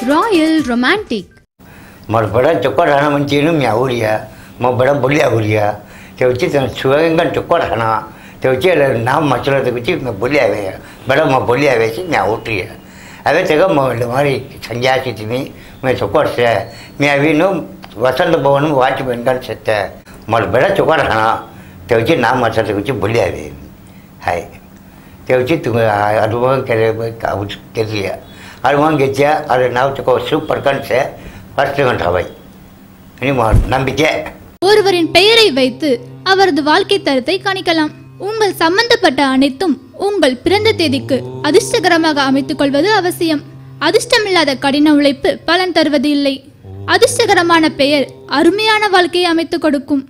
Royal romantic मोर बड़ा चुका रहना मन चीनू में आउरिया मोर बड़ा बोलिया आउरिया ते उची तो सुगंगन चुका रहना ते उची नाम मचला तो उची मैं बोलिया वे बड़ा मैं बोलिया वे सी मैं आउटी है अबे तेगा मोर हमारी संज्ञा की थी मैं चुका से मैं अभी नो वसंत भवन में वाच बनकर सकता है मोर बड़ा चुका रहना ते उची नाम मचला तो उची बोलिया वे हाय ते उची तुम अनुभव करे काबू कर लिया अनुभव के अरे नाव चुका सुपर कन से ஒருவரின் பெயரை வைத்து அவரது வாழ்க்கை தரத்தை கணிக்கலாம். உங்கள் சம்பந்தப்பட்ட அனைத்தும் உங்கள் பிறந்த தேதிக்கு அதிர்ஷ்டகரமாக அமைத்துக் கொள்வது அவசியம். அதிர்ஷ்டமில்லாத கடின உழைப்பு பலன் தருவது இல்லை. அதிர்ஷ்டகரமான பெயர் அருமையான வாழ்க்கையை அமைத்துக் கொடுக்கும்.